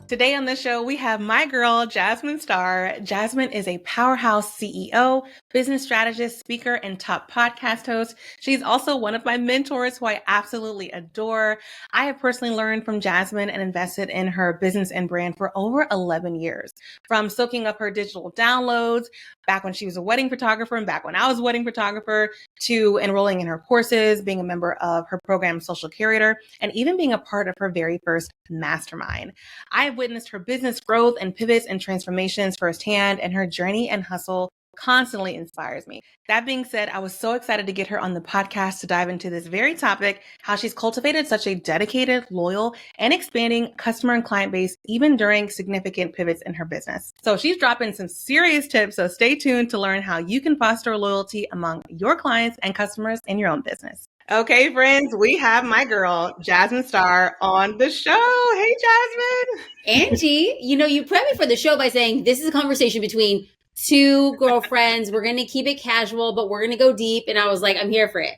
Today on the show, we have my girl, Jasmine Star. Jasmine is a powerhouse CEO, business strategist, speaker, and top podcast host. She's also one of my mentors who I absolutely adore. I have personally learned from Jasmine and invested in her business and brand for over 11 years, from soaking up her digital downloads back when she was a wedding photographer and back when I was a wedding photographer, to enrolling in her courses, being a member of her program, Social Curator, and even being a part of her very first mastermind. I've witnessed her business growth and pivots and transformations firsthand, and her journey and hustle constantly inspires me. That being said, I was so excited to get her on the podcast to dive into this very topic, how she's cultivated such a dedicated, loyal, and expanding customer and client base, even during significant pivots in her business. So she's dropping some serious tips, so stay tuned to learn how you can foster loyalty among your clients and customers in your own business. Okay, friends, we have my girl, Jasmine Star, on the show. Hey, Jasmine. Angie, you prepped me for the show by saying this is a conversation between two girlfriends. We're going to keep it casual, but we're going to go deep. And I was like, I'm here for it.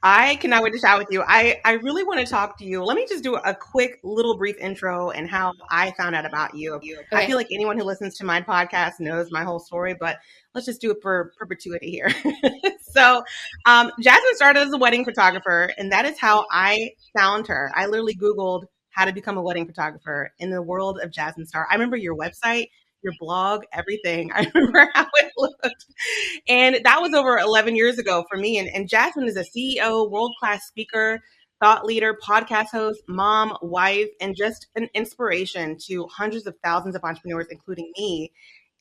I cannot wait to chat with you. I really want to talk to you. Let me just do a quick little brief intro and how I found out about you. Okay. I feel like anyone who listens to my podcast knows my whole story, but let's just do it for perpetuity here. So Jasmine started as a wedding photographer, and that is how I found her. I literally Googled how to become a wedding photographer in the world of Jasmine Star. I remember your website, your blog, everything. I remember how it looked. And that was over 11 years ago for me. And Jasmine is a CEO, world-class speaker, thought leader, podcast host, mom, wife, and just an inspiration to hundreds of thousands of entrepreneurs, including me.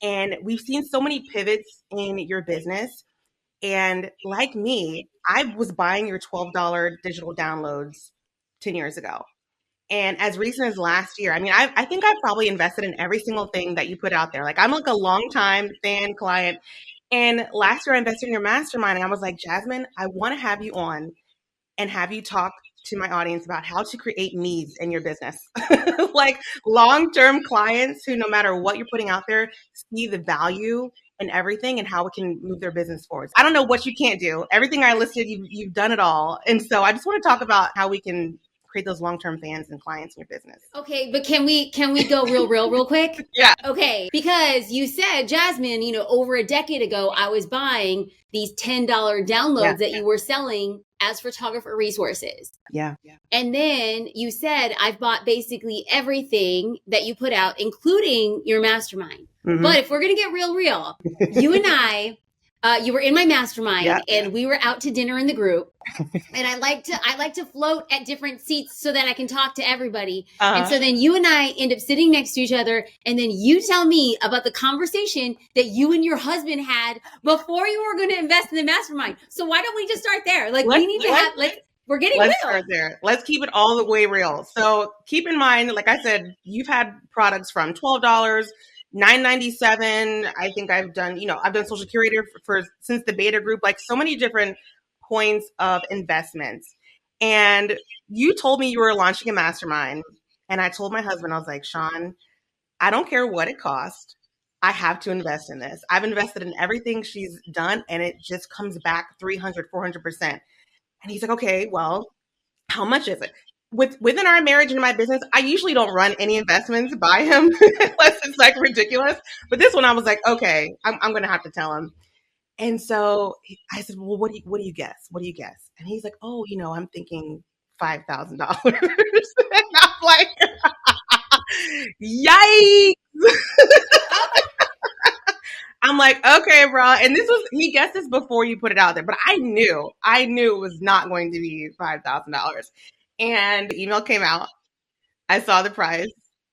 And we've seen so many pivots in your business. And like me, I was buying your $12 digital downloads 10 years ago. And as recent as last year, I think I've probably invested in every single thing that you put out there. Like, I'm like a long-time fan client. And last year I invested in your mastermind, and I was like, Jasmine, I want to have you on and have you talk to my audience about how to create needs in your business. Like long-term clients who, no matter what you're putting out there, see the value in everything and how it can move their business forward. I don't know what you can't do. Everything I listed, you've done it all. And so I just want to talk about how we can create those long-term fans and clients in your business. Okay, but can we go real quick? Yeah. Okay, because you said, Jasmine, over a decade ago, I was buying these $10 downloads that you were selling as photographer resources. Yeah. And then you said, I've bought basically everything that you put out, including your mastermind. Mm-hmm. But if we're going to get real, you and I, you were in my mastermind and we were out to dinner in the group. And I like to float at different seats so that I can talk to everybody. And so then you and I end up sitting next to each other. And then you tell me about the conversation that you and your husband had before you were going to invest in the mastermind. So why don't we just start there? Like, we're getting real. Let's start there. Let's keep it all the way real. So keep in mind, like I said, you've had products from $12, $9.97. I think I've done Social Curator since the beta group, like so many different points of investments. And you told me you were launching a mastermind. And I told my husband, I was like, Sean, I don't care what it costs. I have to invest in this. I've invested in everything she's done, and it just comes back 300, 400%. And he's like, okay, well, how much is it? Within our marriage and my business, I usually don't run any investments by him unless it's like ridiculous. But this one, I was like, okay, I'm going to have to tell him. And so I said, well, what do you guess? What do you guess? And he's like, oh, I'm thinking $5,000. And I'm like, yikes. I'm like, okay, bro. And he guessed this before you put it out there, but I knew it was not going to be $5,000. And the email came out. I saw the price,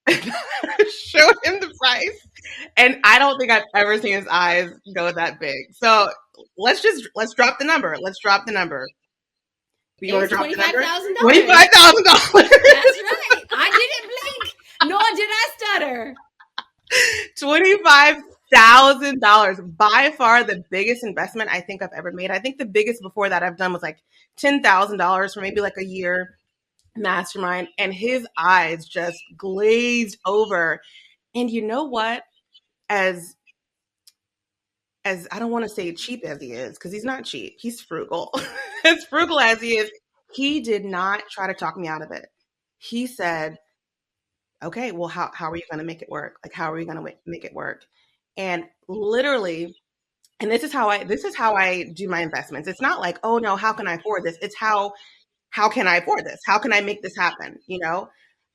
showed him the price. And I don't think I've ever seen his eyes go that big. So let's drop the number. Let's drop the number. You want to drop the number? $25,000. $25,000. That's right. I didn't blink, nor did I stutter. $25,000. By far the biggest investment I think I've ever made. I think the biggest before that I've done was like $10,000 for maybe like a year mastermind. And his eyes just glazed over. And you know what? As I don't want to say cheap as he is, because he's not cheap. He's frugal. As frugal as he is, he did not try to talk me out of it. He said, okay, well, how are you going to make it work? Like, how are you going to make it work? And literally, and this is how I do my investments. It's not like, oh no, how can I afford this? It's how can I afford this? How can I make this happen? You know,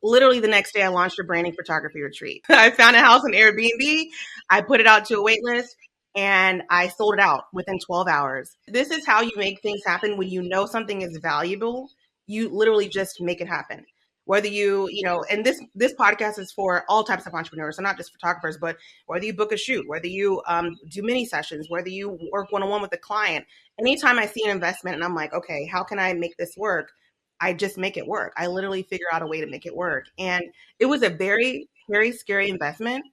literally the next day I launched a branding photography retreat. I found a house on Airbnb. I put it out to a wait list and I sold it out within 12 hours. This is how you make things happen. When you know something is valuable, you literally just make it happen. Whether you know, and this podcast is for all types of entrepreneurs, so not just photographers, but whether you book a shoot, whether you do mini sessions, whether you work one-on-one with a client, anytime I see an investment and I'm like, okay, how can I make this work? I just make it work. I literally figure out a way to make it work. And it was a very, very scary investment.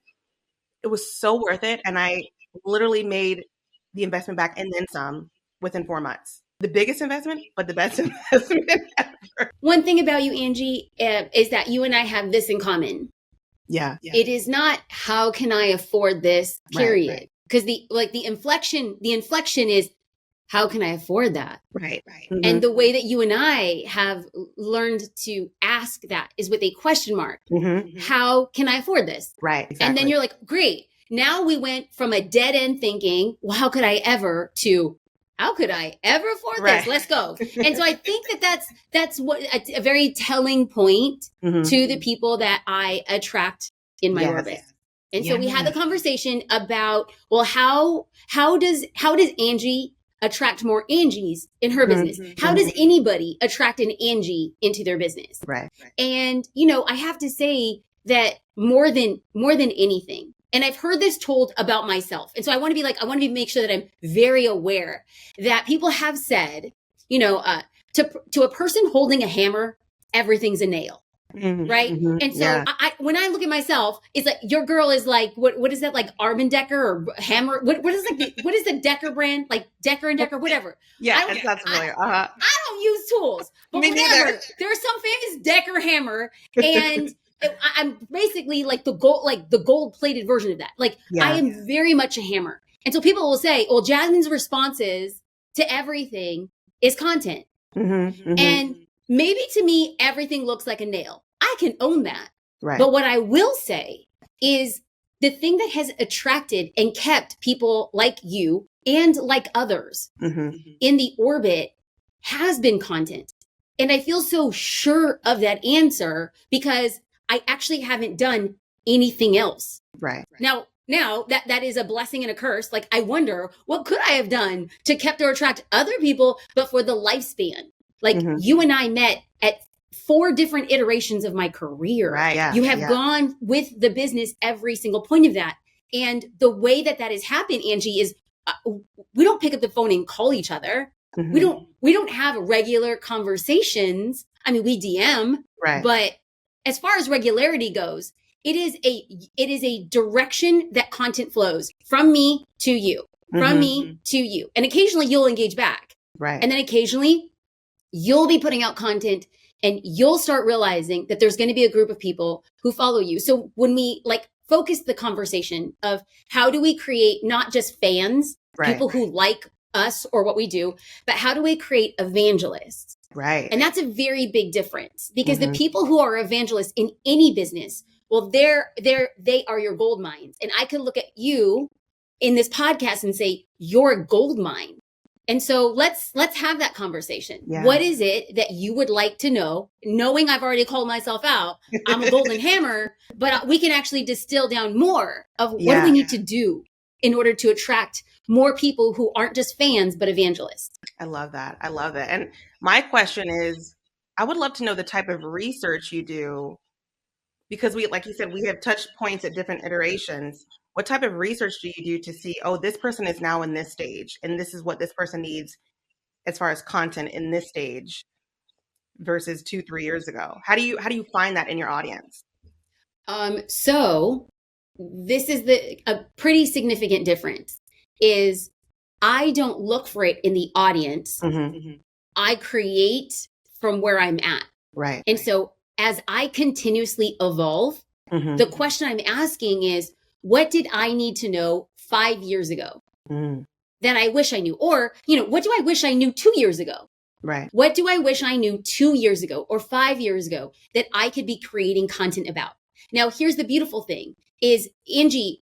It was so worth it. And I literally made the investment back and then some within 4 months. The biggest investment, but the best investment ever. One thing about you, Angie, is that you and I have this in common. Yeah. It is not, how can I afford this, period. Because the inflection is, how can I afford that? Right. Mm-hmm. And the way that you and I have learned to ask that is with a question mark. Mm-hmm. How can I afford this? Right. Exactly. And then you're like, great. Now we went from a dead end thinking, well, how could I ever, to how could I ever afford this? Let's go. And so I think that's what a very telling point to the people that I attract in my orbit. And so we had the conversation about, well, how does Angie attract more Angies in her business? How does anybody attract an Angie into their business? Right. And, you know, I have to say that more than anything, and I've heard this told about myself. And so I want to make sure that I'm very aware that people have said, you know, to a person holding a hammer, everything's a nail. Right. And so I when I look at myself, it's like, your girl is like, what is that, like Arm & Decker or Hammer? What is the Decker brand? Like Decker and Decker, whatever. Yeah, that's familiar. I don't use tools, but Me whatever. neither. There's some famous Decker hammer, and I'm basically like the gold plated version of that. Like I am very much a hammer. And so people will say, well, Jasmine's responses to everything is content. And maybe to me, everything looks like a nail. I can own that. Right. But what I will say is the thing that has attracted and kept people like you and like others in the orbit has been content. And I feel so sure of that answer because I actually haven't done anything else. Right. Now that is a blessing and a curse. Like, I wonder, what could I have done to kept or attract other people, but for the lifespan? Like you and I met at 4 different iterations of my career. Right, yeah, you have gone with the business every single point of that. And the way that has happened, Angie, is we don't pick up the phone and call each other. We don't have regular conversations. I mean, we DM, but as far as regularity goes, it is a direction that content flows from me to you, from me to you. And occasionally you'll engage back. Right. And then occasionally you'll be putting out content and you'll start realizing that there's going to be a group of people who follow you. So when we focus the conversation of how do we create not just fans, people who like us or what we do, but how do we create evangelists? Right. And that's a very big difference because the people who are evangelists in any business, well, they are your gold mines. And I could look at you in this podcast and say, you're a gold mine. And so let's have that conversation. Yeah. What is it that you would like to know, knowing I've already called myself out? I'm a golden hammer, but we can actually distill down more of what do we need to do in order to attract more people who aren't just fans, but evangelists. I love that. I love it. And my question is, I would love to know the type of research you do, because like you said, we have touch points at different iterations. What type of research do you do to see, oh, this person is now in this stage and this is what this person needs as far as content in this stage versus 2-3 years ago? How do you find that in your audience? So this is a pretty significant difference is I don't look for it in the audience. I create from where I'm at. Right. And so as I continuously evolve, the question I'm asking is, what did I need to know 5 years ago that I wish I knew? Or, what do I wish I knew 2 years ago? Right. What do I wish I knew 2 years ago or 5 years ago that I could be creating content about? Now, here's the beautiful thing is, Angie,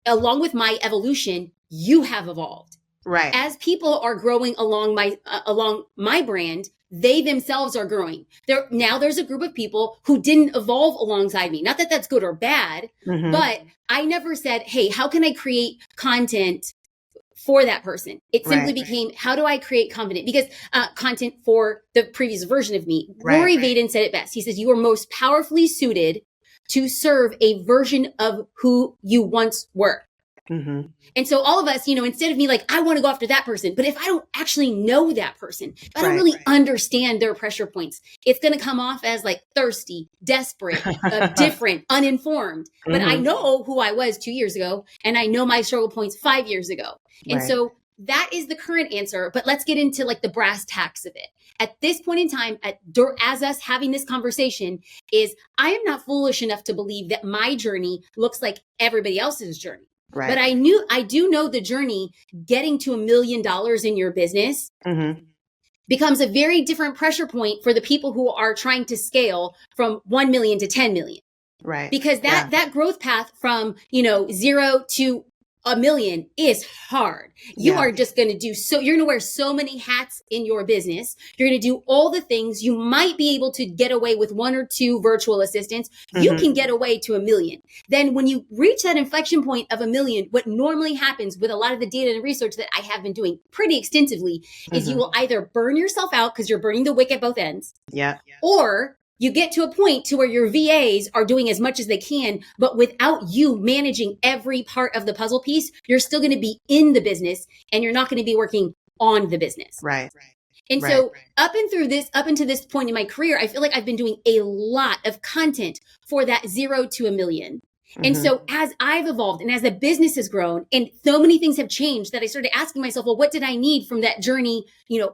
along with my evolution, you have evolved. Right. As people are growing along my brand, they themselves are growing. There's a group of people who didn't evolve alongside me. Not that that's good or bad, but I never said, hey, how can I create content for that person? It simply became, how do I create content for the previous version of me? Rory Vaden said it best. He says, you are most powerfully suited to serve a version of who you once were. And so all of us, instead of me like, I want to go after that person, but if I don't actually know that person, if I don't really understand their pressure points, it's going to come off as like thirsty, desperate, different, uninformed. But I know who I was 2 years ago, and I know my struggle points 5 years ago. And so that is the current answer. But let's get into like the brass tacks of it. At this point in time, as us having this conversation, is I am not foolish enough to believe that my journey looks like everybody else's journey. But I do know the journey getting to $1 million in your business becomes a very different pressure point for the people who are trying to scale from 1 million to 10 million. Right. Because that growth path from, 0 to $1 million is hard. You are just going to you're going to wear so many hats in your business. You're going to do all the things. You might be able to get away with 1 or 2 virtual assistants. You can get away to $1 million. Then when you reach that inflection point of $1 million, what normally happens with a lot of the data and research that I have been doing pretty extensively is you will either burn yourself out because you're burning the wick at both ends. Or you get to a point to where your VAs are doing as much as they can, but without you managing every part of the puzzle piece, you're still going to be in the business and you're not going to be working on the business. And so up into this point in my career, I feel like I've been doing a lot of content for that 0 to $1 million. And so as I've evolved and as the business has grown and so many things have changed, that I started asking myself, well, what did I need from that journey,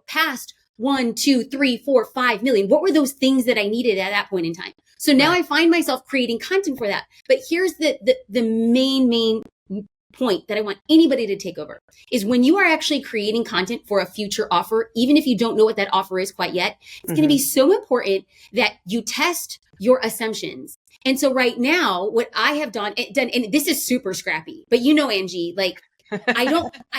past 1, 2, 3, 4, 5 million? What were those things that I needed at that point in time? So now I find myself creating content for that. But here's the main point that I want anybody to take over is when you are actually creating content for a future offer, even if you don't know what that offer is quite yet, it's going to be so important that you test your assumptions. And so right now, what I have done, and this is super scrappy, but Angie, like,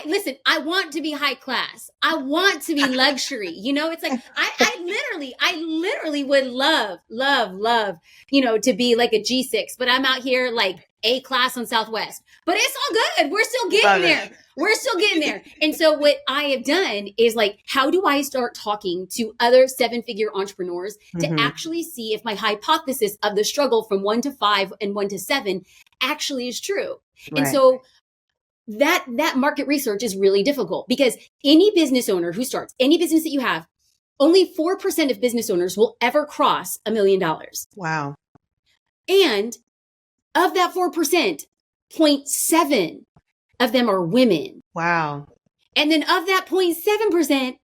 listen, I want to be high class. I want to be luxury. It's like, I literally would love, to be like a G6, but I'm out here like A class on Southwest, but it's all good. We're still getting there. We're still getting there. And so what I have done is like, how do I start talking to other 7-figure entrepreneurs to actually see if my hypothesis of the struggle from 1 to 5 and 1 to 7 actually is true? And so that market research is really difficult because any business owner who starts any business that you have, only 4% of business owners will ever cross $1 million. Wow. And of that 4%, 0.7 of them are women. Wow. And then of that 0.7%,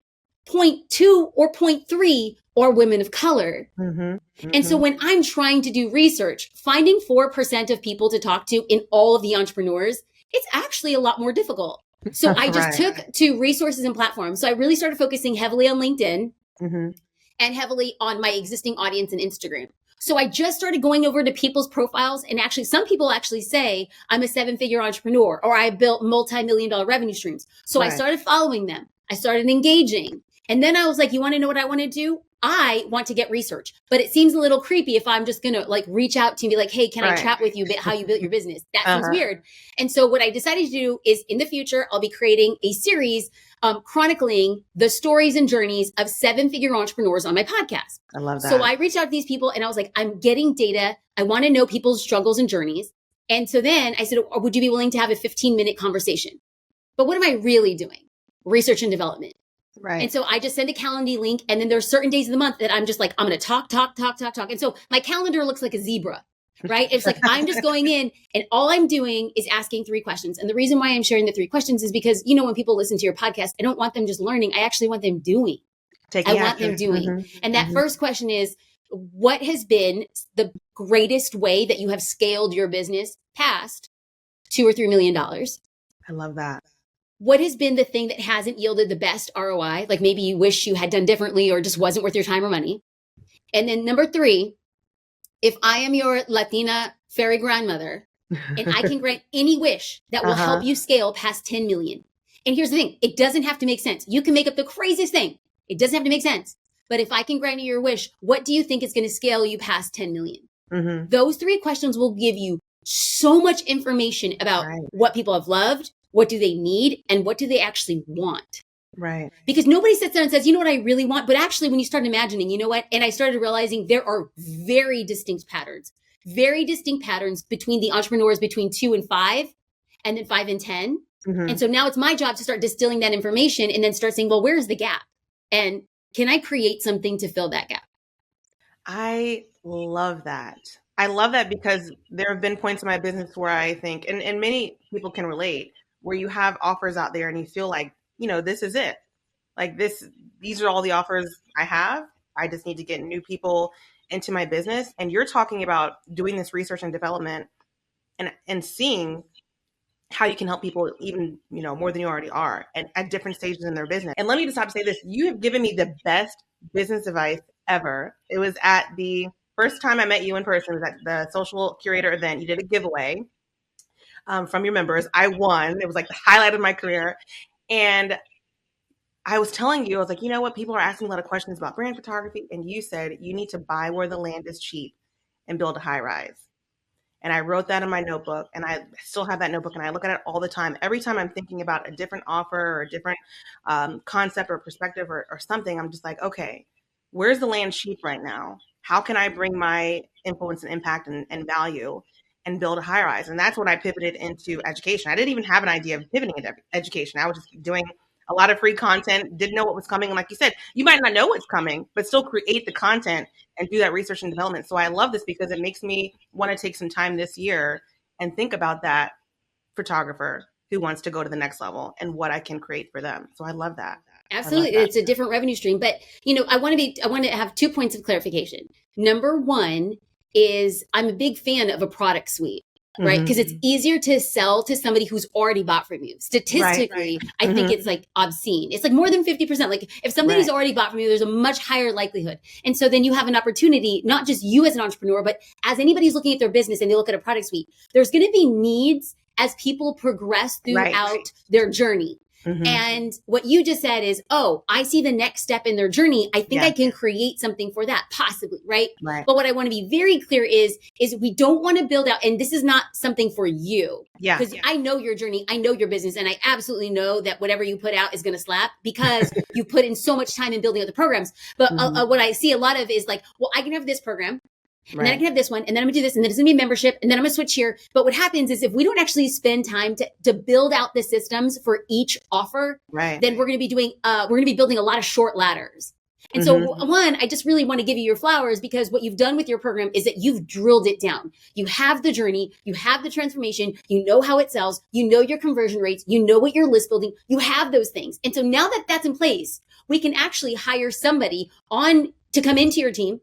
0.2 or 0.3 are women of color. And so when I'm trying to do research, finding 4% of people to talk to in all of the entrepreneurs, it's actually a lot more difficult. So I just took to resources and platforms. So I really started focusing heavily on LinkedIn and heavily on my existing audience and Instagram. So I just started going over to people's profiles, and actually some people actually say I'm a 7-figure entrepreneur or I built multi-million-dollar revenue streams. So I started following them. I started engaging. And then I was like, you want to know what I want to do? I want to get research, but it seems a little creepy if I'm just going to like reach out to you and be like, hey, can I chat with you about how you built your business? That seems weird. And so what I decided to do is in the future, I'll be creating a series chronicling the stories and journeys of 7-figure entrepreneurs on my podcast. I love that. So I reached out to these people and I was like, I'm getting data. I want to know people's struggles and journeys. And so then I said, would you be willing to have a 15-minute conversation? But what am I really doing? Research and development. And so I just send a Calendly link, and then there's certain days of the month that I'm just like, I'm going to talk. And so my calendar looks like a zebra, right? It's like, I'm just going in and all I'm doing is asking 3 questions. And the reason why I'm sharing the 3 questions is because, when people listen to your podcast, I don't want them just learning. I actually want them doing. I want them doing. And that first question is, what has been the greatest way that you have scaled your business past $2 or $3 million? I love that. What has been the thing that hasn't yielded the best ROI? Like maybe you wish you had done differently or just wasn't worth your time or money. And then number 3, if I am your Latina fairy grandmother, and I can grant any wish that will help you scale past 10 million. And here's the thing. It doesn't have to make sense. You can make up the craziest thing. It doesn't have to make sense. But if I can grant you your wish, what do you think is going to scale you past 10 million? Those 3 questions will give you so much information about what people have loved, what do they need, and what do they actually want. Right. Because nobody sits there and says, you know what I really want? But actually, when you start imagining, you know what? And I started realizing there are very distinct patterns between the entrepreneurs between 2 and 5, and then 5 and 10. And so now it's my job to start distilling that information and then start saying, well, where's the gap? And can I create something to fill that gap? I love that. I love that because there have been points in my business where I think, and many people can relate, where you have offers out there and you feel like, you know, this is it. Like these are all the offers I have. I just need to get new people into my business. And you're talking about doing this research and development and seeing how you can help people even, you know, more than you already are and at different stages in their business. And let me just have to say this. You have given me the best business advice ever. It was at the first time I met you in person. It was at the social curator event. You did a giveaway from your members. I won. It was like the highlight of my career. And I was telling you, I was like, you know what? People are asking a lot of questions about brand photography. And you said you need to buy where the land is cheap and build a high rise. And I wrote that in my notebook, and I still have that notebook, and I look at it all the time. Every time I'm thinking about a different offer or a different concept or perspective or something, I'm just like, okay, where's the land cheap right now? How can I bring my influence and impact and value and build a high rise? And that's when I pivoted into education. I didn't even have an idea of pivoting into education. I was just doing a lot of free content, didn't know what was coming. And like you said, you might not know what's coming, but still create the content and do that research and development. So I love this because it makes me want to take some time this year and think about that photographer who wants to go to the next level and what I can create for them. So I love that. Absolutely. It's a different revenue stream. But, you know, I want to have 2 points of clarification. Number 1 is I'm a big fan of a product suite. Right. Because it's easier to sell to somebody who's already bought from you. Statistically, I think it's like obscene. It's like more than 50%. Like if somebody's already bought from you, there's a much higher likelihood. And so then you have an opportunity, not just you as an entrepreneur, but as anybody who's looking at their business and they look at a product suite, there's going to be needs as people progress throughout their journey. And what you just said is, oh, I see the next step in their journey. I think I can create something for that, possibly, right? But what I want to be very clear is we don't want to build out, and this is not something for you. Because I know your journey, I know your business, and I absolutely know that whatever you put out is going to slap because you put in so much time in building out the programs. But what I see a lot of is like, well, I can have this program. And then I can have this one, and then I'm gonna do this, and then it's gonna be membership, and then I'm gonna switch here. But what happens is if we don't actually spend time to build out the systems for each offer, then we're gonna be building a lot of short ladders. And so one, I just really want to give you your flowers because what you've done with your program is that you've drilled it down. You have the journey, you have the transformation, you know how it sells, you know your conversion rates, you know what your list building, you have those things. And so now that that's in place, we can actually hire somebody on to come into your team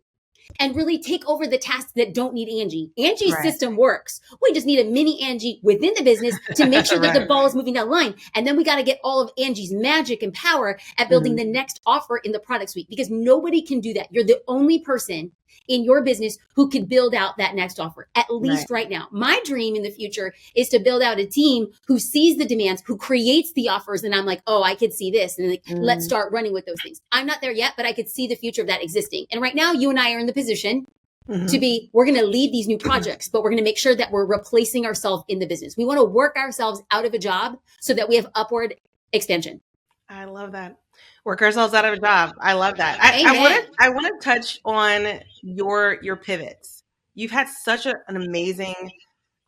and really take over the tasks that don't need Angie. Angie's system works. We just need a mini Angie within the business to make sure that the ball is moving down the line. And then we got to get all of Angie's magic and power at building the next offer in the product suite because nobody can do that. You're the only person in your business who could build out that next offer, at least right now. My dream in the future is to build out a team who sees the demands, who creates the offers. And I'm like, oh, I could see this. And like, let's start running with those things. I'm not there yet, but I could see the future of that existing. And right now, you and I are in the position to be, we're going to lead these new projects, but we're going to make sure that we're replacing ourselves in the business. We want to work ourselves out of a job so that we have upward expansion. I love that. Work ourselves out of a job. I love that. I want to touch on your pivots. You've had such an amazing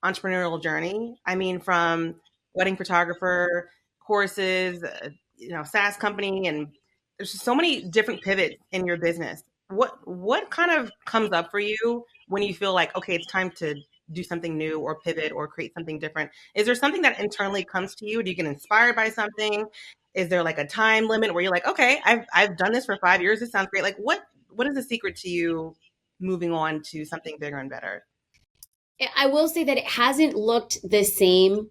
entrepreneurial journey. I mean, from wedding photographer, courses, SaaS company, and there's just so many different pivots in your business. What kind of comes up for you when you feel like, okay, it's time to do something new or pivot or create something different? Is there something that internally comes to you? Do you get inspired by something? Is there like a time limit where you're like, okay, I've done this for 5 years. This sounds great. Like what is the secret to you moving on to something bigger and better? I will say that it hasn't looked the same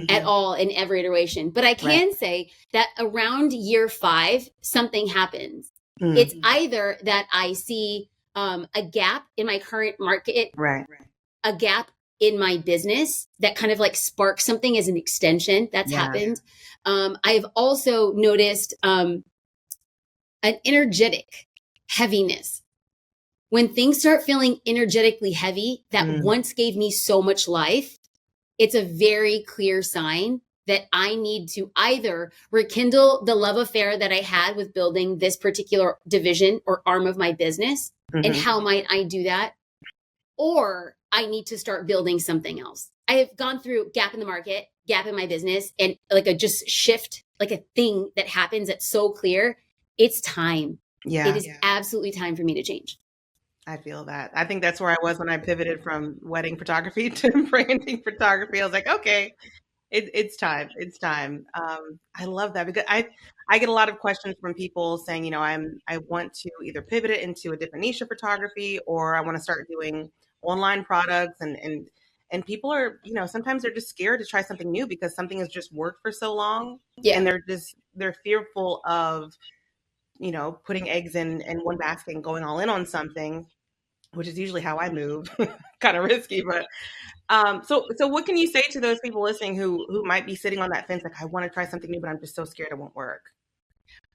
at all in every iteration, but I can say that around year 5, something happens. It's either that I see a gap in my current market, a gap in my business that kind of like sparks something as an extension. That's happened. I've also noticed an energetic heaviness. When things start feeling energetically heavy, that once gave me so much life, it's a very clear sign that I need to either rekindle the love affair that I had with building this particular division or arm of my business. And how might I do that? Or I need to start building something else. I have gone through gap in the market, gap in my business, and like a just shift, like a thing that happens that's so clear. It's time. It is absolutely time for me to change. I feel that. I think that's where I was when I pivoted from wedding photography to branding photography. I was like, okay, it's time. It's time. I love that because I get a lot of questions from people saying, you know, I want to either pivot it into a different niche of photography, or I want to start doing online products, and people are, you know, sometimes they're just scared to try something new because something has just worked for so long, and they're fearful of, you know, putting eggs in one basket and going all in on something, which is usually how I move. Kind of risky, but so what can you say to those people listening who might be sitting on that fence, like, I want to try something new, but I'm just so scared it won't work?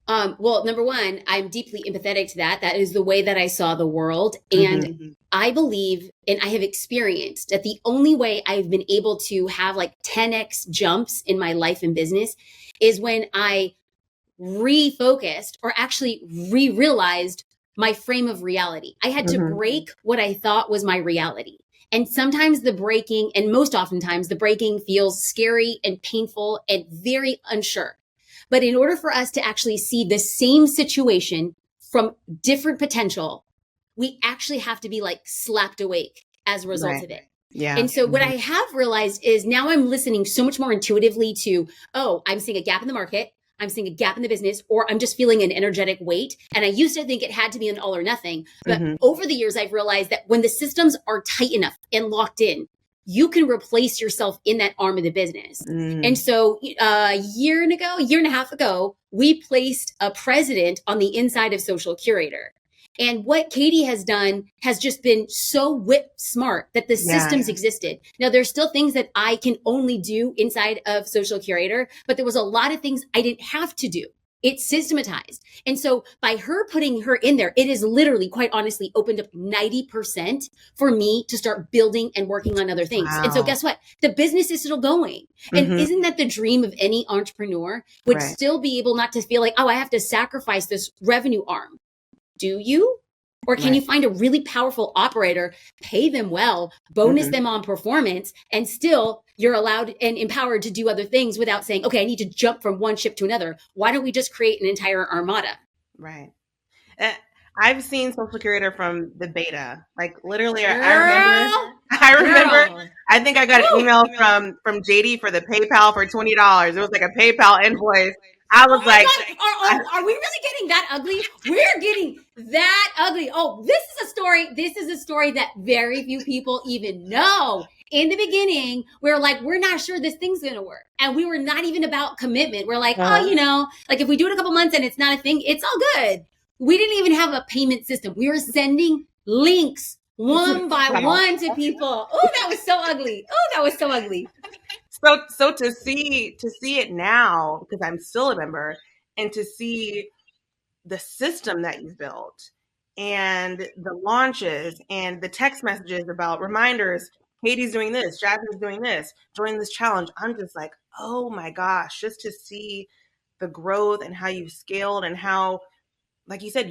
Well, number one, I'm deeply empathetic to that. That is the way that I saw the world. And I believe, and I have experienced that the only way I've been able to have like 10x jumps in my life and business is when I refocused or actually re-realized my frame of reality. I had to break what I thought was my reality. And sometimes the breaking, and most oftentimes the breaking feels scary and painful and very unsure. But in order for us to actually see the same situation from different potential, we actually have to be like slapped awake as a result of it. Yeah. And so what I have realized is now I'm listening so much more intuitively to, oh, I'm seeing a gap in the market. I'm seeing a gap in the business, or I'm just feeling an energetic weight. And I used to think it had to be an all or nothing. But over the years, I've realized that when the systems are tight enough and locked in, you can replace yourself in that arm of the business. And so a year and a half ago, we placed a president on the inside of Social Curator. And what Katie has done has just been so whip smart that the systems existed. Now, there's still things that I can only do inside of Social Curator, but there was a lot of things I didn't have to do. It's systematized. And so by her putting her in there, it has literally, quite honestly, opened up 90% for me to start building and working on other things. And so guess what? The business is still going. And isn't that the dream of any entrepreneur? Would still be able not to feel like, oh, I have to sacrifice this revenue arm. Do you? Or can you find a really powerful operator, pay them well, bonus them on performance, and still you're allowed and empowered to do other things without saying, okay, I need to jump from one ship to another. Why don't we just create an entire armada? Right. I've seen Social Curator from the beta. Like literally, I remember. I think I got an email from JD for the PayPal for $20. It was like a PayPal invoice. I was like, are we really getting that ugly? We're getting that ugly. Oh, this is a story that very few people even know. In the beginning, we're like, we're not sure this thing's going to work. And we were not even about commitment. We're like, oh, you know, like if we do it a couple months and it's not a thing, it's all good. We didn't even have a payment system. We were sending links one by one to people. Oh, that was so ugly. So to see it now, because I'm still a member, and to see the system that you've built and the launches and the text messages about reminders, Katie's doing this, Jasmine's doing this, join this challenge. I'm just like, oh my gosh, just to see the growth and how you've scaled and how, like you said,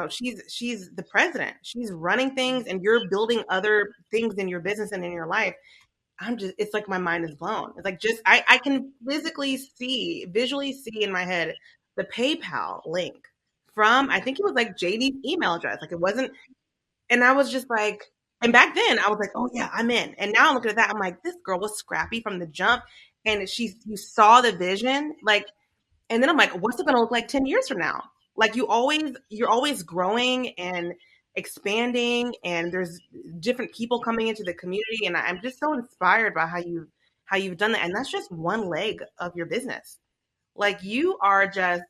she's the president. She's running things and you're building other things in your business and in your life. It's like my mind is blown. It's like I can visually see in my head the PayPal link from, I think it was like JD's email address. Like it wasn't, and I was just like, and back then I was like, oh yeah, I'm in. And now I'm looking at that, I'm like, this girl was scrappy from the jump. And you saw the vision, like, and then I'm like, what's it going to look like 10 years from now? Like you're always growing and expanding, and there's different people coming into the community, and I'm just so inspired by how you've done that. And that's just one leg of your business. Like you are just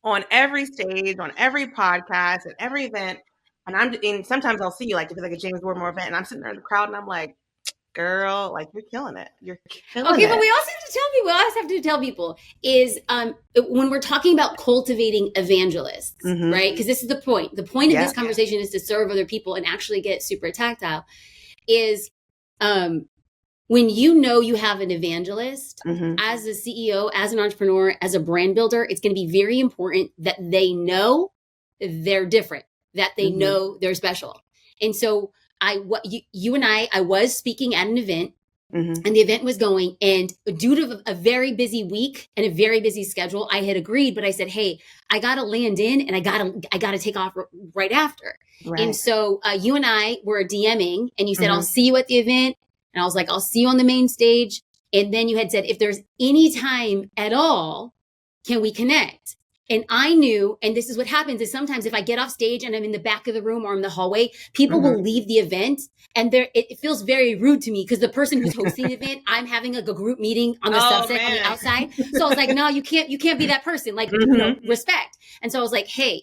on every stage, on every podcast, at every event. And sometimes I'll see you, like if it's like a James Wardmore event, and I'm sitting there in the crowd, and I'm like, Girl, like you're killing it. You're killing Okay, it. but we also have to tell people is when we're talking about cultivating evangelists, right? Because this is the point. The point of this conversation is to serve other people and actually get super tactile. Is when you know you have an evangelist as a CEO, as an entrepreneur, as a brand builder, it's going to be very important that they know they're different, that they know they're special. And so you and I was speaking at an event. And the event was going, and due to a very busy week and a very busy schedule, I had agreed, but I said, hey, I got to land in and I got to take off right after. Right. And so you and I were DMing and you said, I'll see you at the event. And I was like, I'll see you on the main stage. And then you had said, if there's any time at all, can we connect? And I knew, and this is what happens is sometimes if I get off stage and I'm in the back of the room or in the hallway, people will leave the event and it feels very rude to me because the person who's hosting the event, I'm having a group meeting on the subset on the outside. So I was like, no, you can't be that person. Like, you know, respect. And so I was like, hey,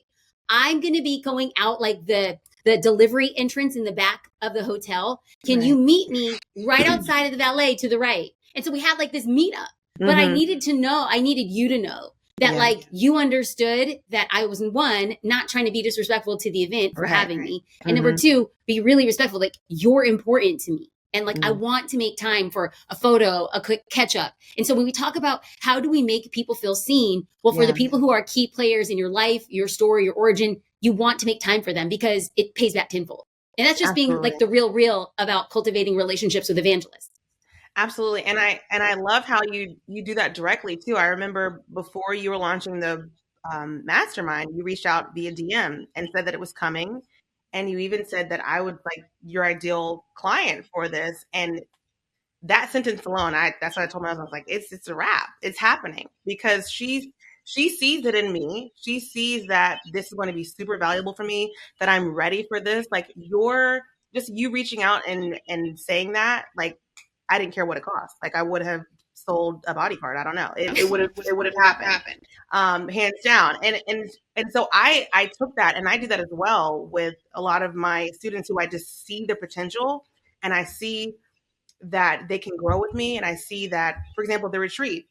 I'm going to be going out like the delivery entrance in the back of the hotel. Can you meet me right outside of the valet to the right? And so we had like this meetup, but I needed you to know that like you understood that I was one, not trying to be disrespectful to the event for having me. And number two, be really respectful. Like you're important to me. And like, I want to make time for a photo, a quick catch up. And so when we talk about how do we make people feel seen? Well, for the people who are key players in your life, your story, your origin, you want to make time for them because it pays back tenfold. And that's just being like the real about cultivating relationships with evangelists. Absolutely. And I love how you do that directly too. I remember before you were launching the mastermind, you reached out via DM and said that it was coming. And you even said that I would like your ideal client for this. And that sentence alone, that's what I told my husband. I was like, it's a wrap. It's happening because she sees it in me. She sees that this is going to be super valuable for me, that I'm ready for this. Like you reaching out and saying that, like, I didn't care what it cost. Like I would have sold a body part. I don't know. It would have happened. Hands down. And so I took that and I do that as well with a lot of my students who I just see the potential and I see that they can grow with me. And I see that, for example, the retreat,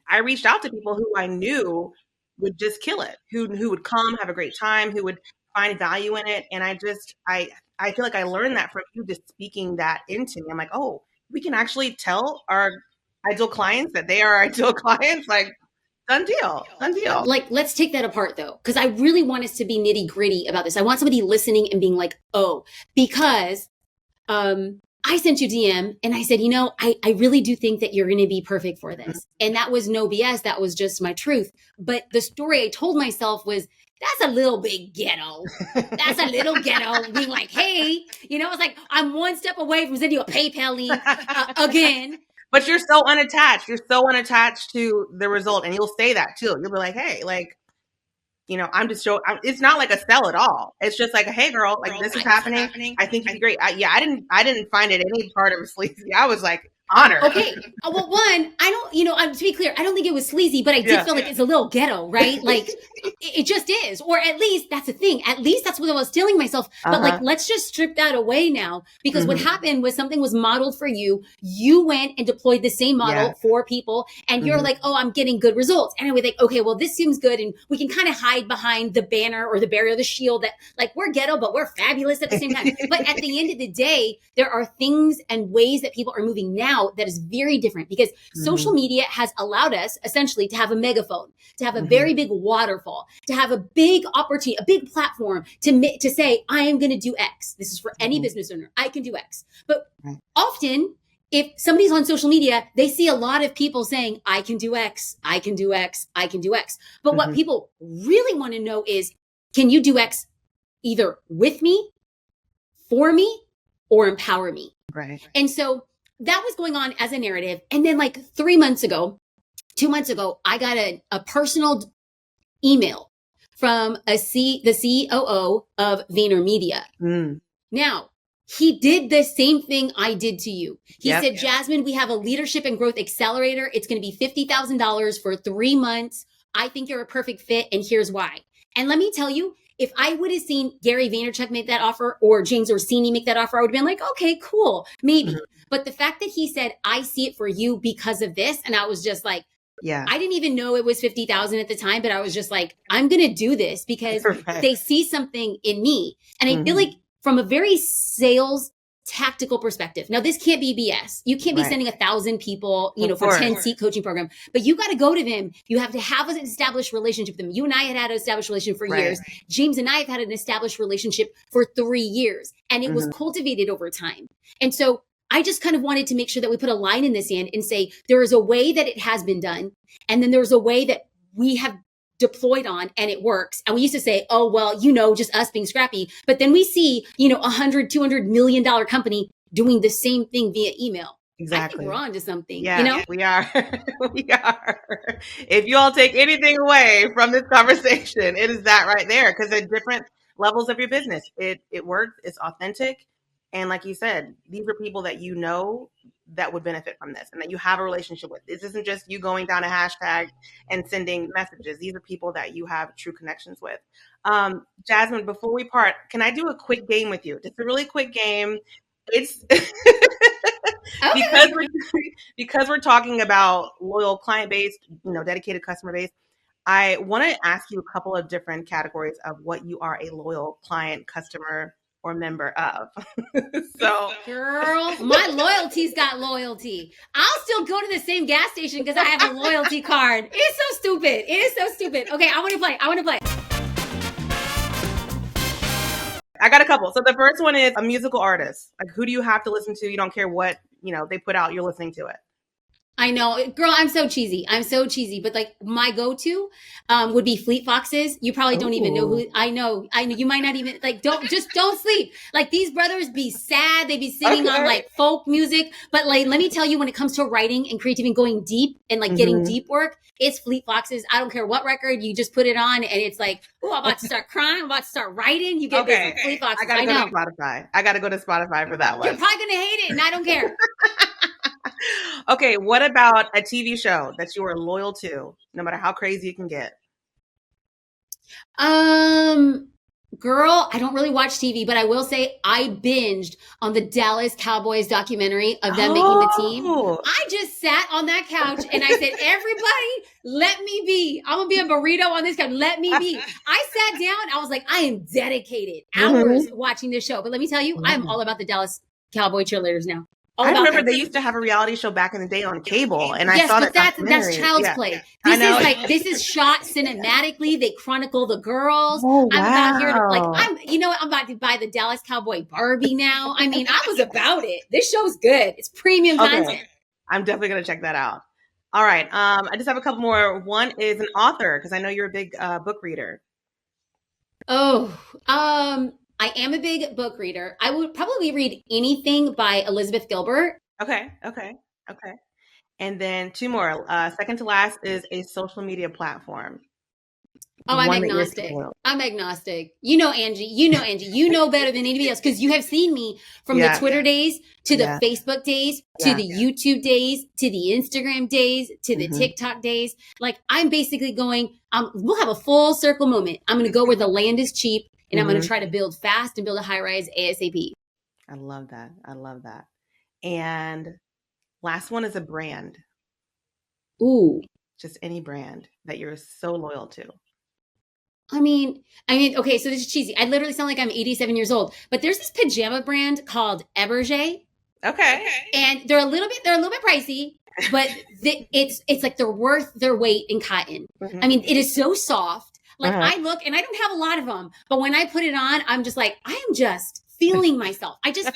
I reached out to people who I knew would just kill it, who would come, have a great time, who would find value in it. And I feel like I learned that from you just speaking that into me. I'm like, oh, we can actually tell our ideal clients that they are our ideal clients. Like, done deal. Like, let's take that apart though, because I really want us to be nitty gritty about this. I want somebody listening and being like, oh, because I sent you DM and I said, you know, I really do think that you're going to be perfect for this. And that was no BS. That was just my truth. But the story I told myself was, that's a little bit ghetto. That's a little ghetto. Being like, hey, you know, it's like, I'm one step away from sending you a PayPal link again. But you're so unattached. You're so unattached to the result. And you'll say that too. You'll be like, hey, like, you know, it's not like a sell at all. It's just like, hey girl, like this is happening. I think you'd be great. I didn't find it any part of it sleazy. I was like, honored. Okay. Well, one, I don't, you know, to be clear, I don't think it was sleazy, but I did feel like it's a little ghetto, right? Like it just is. Or at least that's the thing. At least that's what I was telling myself. But like, let's just strip that away now because what happened was something was modeled for you. You went and deployed the same model for people and you're like, oh, I'm getting good results. And I was like, okay, well, this seems good. And we can kind of hide behind the banner or the barrier, the shield that like we're ghetto, but we're fabulous at the same time. But at the end of the day, there are things and ways that people are moving now that is very different because social media has allowed us essentially to have a megaphone, to have a very big waterfall, to have a big opportunity, a big platform to say, I am going to do X. This is for any business owner. I can do X. But often if somebody's on social media, they see a lot of people saying, I can do X, I can do X, I can do X. But what people really want to know is, can you do X either with me, for me, or empower me? Right. And so that was going on as a narrative. And then like 2 months ago, I got a personal email from the COO of VaynerMedia. Now, he did the same thing I did to you. He said, Jasmine, we have a leadership and growth accelerator. It's going to be $50,000 for 3 months. I think you're a perfect fit. And here's why. And let me tell you, if I would have seen Gary Vaynerchuk make that offer or James Orsini make that offer, I would have been like, okay, cool, maybe. But the fact that he said, I see it for you because of this. And I was just like, I didn't even know it was 50,000 at the time, but I was just like, I'm going to do this because they see something in me. And I feel like from a very sales tactical perspective. Now, this can't be BS. You can't be sending 1,000 people, for 10-seat coaching program, but you got to go to them. You have to have an established relationship with them. You and I had an established relationship for years. James and I have had an established relationship for 3 years, and it was cultivated over time. And so I just kind of wanted to make sure that we put a line in the sand and say, there is a way that it has been done. And then there's a way that we have deployed on and it works. And we used to say, oh, well, just us being scrappy. But then we see, $100, $200 million company doing the same thing via email. Exactly. I think we're on to something. Yeah, we are. We are. If you all take anything away from this conversation, it is that right there. Because at different levels of your business, it works. It's authentic. And like you said, these are people that that would benefit from this and that you have a relationship with. This isn't just you going down a hashtag and sending messages. These are people that you have true connections with. Jasmine, before we part, can I do a quick game with you? Just a really quick game. It's because we're talking about loyal client base, dedicated customer base. I want to ask you a couple of different categories of what you are a loyal client, customer, or member of. So, girl, my loyalty's got loyalty. I'll still go to the same gas station because I have a loyalty card. It's so stupid. It is so stupid. Okay, I want to play. I got a couple. So the first one is a musical artist. Like, who do you have to listen to? You don't care what, they put out, you're listening to it. I know, girl, I'm so cheesy. But like my go-to would be Fleet Foxes. You probably don't even know who. I know. You might not even don't sleep. Like these brothers be sad. They be singing on like folk music. But like, let me tell you, when it comes to writing and creativity and going deep and like getting deep work, it's Fleet Foxes. I don't care what record, you just put it on and it's like, oh, I'm about to start crying. I'm about to start writing. You get this Fleet Foxes. I gotta go to Spotify for that one. You're probably going to hate it and I don't care. Okay, what about a TV show that you are loyal to, no matter how crazy it can get? Girl, I don't really watch TV, but I will say I binged on the Dallas Cowboys documentary of them making the team. I just sat on that couch and I said, everybody, let me be. I'm going to be a burrito on this couch. Let me be. I sat down. I was like, I am dedicated hours watching this show. But let me tell you, I'm all about the Dallas Cowboy cheerleaders now. I remember they used to have a reality show back in the day on cable, and I saw that's child's play. This is shot cinematically. They chronicle the girls. Oh, wow. I'm about here to I'm about to buy the Dallas Cowboy Barbie now. I mean, I was about it. This show's good. It's premium content. I'm definitely gonna check that out. All right. I just have a couple more. One is an author, because I know you're a big book reader. I am a big book reader. I would probably read anything by Elizabeth Gilbert. Okay. And then two more. Second to last is a social media platform. Oh, I'm agnostic. You know Angie. You know better than anybody else because you have seen me from the Twitter days to the Facebook days to the YouTube days to the Instagram days to the TikTok days. Like I'm basically going, we'll have a full circle moment. I'm going to go where the land is cheap. And I'm going to try to build fast and build a high rise ASAP. I love that. And last one is a brand. Ooh. Just any brand that you're so loyal to. I mean, okay, so this is cheesy. I literally sound like I'm 87 years old, but there's this pajama brand called Eberge. Okay. And they're a little bit pricey, but it's like they're worth their weight in cotton. I mean, it is so soft. Like I look and I don't have a lot of them, but when I put it on, I'm just like, I am just feeling myself. I just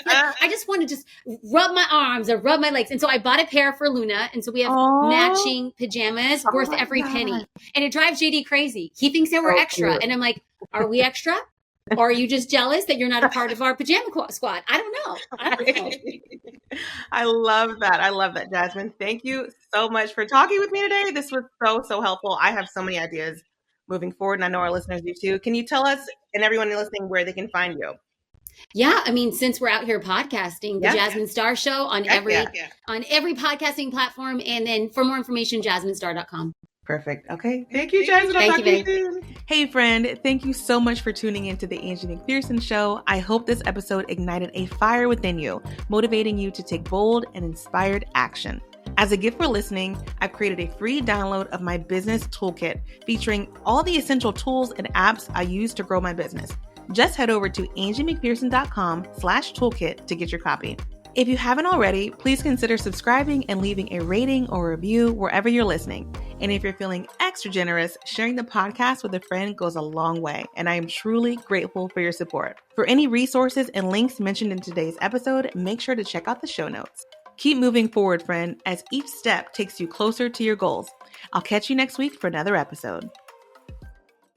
want to just rub my arms or rub my legs. And so I bought a pair for Luna. And so we have matching pajamas worth every penny. And it drives JD crazy. He thinks that we're extra. Cute. And I'm like, are we extra? Or are you just jealous that you're not a part of our pajama squad? I don't know. I love that, Jasmine. Thank you so much for talking with me today. This was so helpful. I have so many ideas moving forward, and I know our listeners do too. Can you tell us and everyone listening where they can find you? Yeah, I mean, since we're out here podcasting, the Jasmine Star Show on every podcasting platform, and then for more information, JasmineStar.com. Perfect. Okay. Thank you, Jasmine. Thank you. Hey, friend. Thank you so much for tuning into the Angie McPherson Show. I hope this episode ignited a fire within you, motivating you to take bold and inspired action. As a gift for listening, I've created a free download of my business toolkit featuring all the essential tools and apps I use to grow my business. Just head over to angiemcpherson.com/toolkit to get your copy. If you haven't already, please consider subscribing and leaving a rating or review wherever you're listening. And if you're feeling extra generous, sharing the podcast with a friend goes a long way, and I am truly grateful for your support. For any resources and links mentioned in today's episode, make sure to check out the show notes. Keep moving forward, friend, as each step takes you closer to your goals. I'll catch you next week for another episode.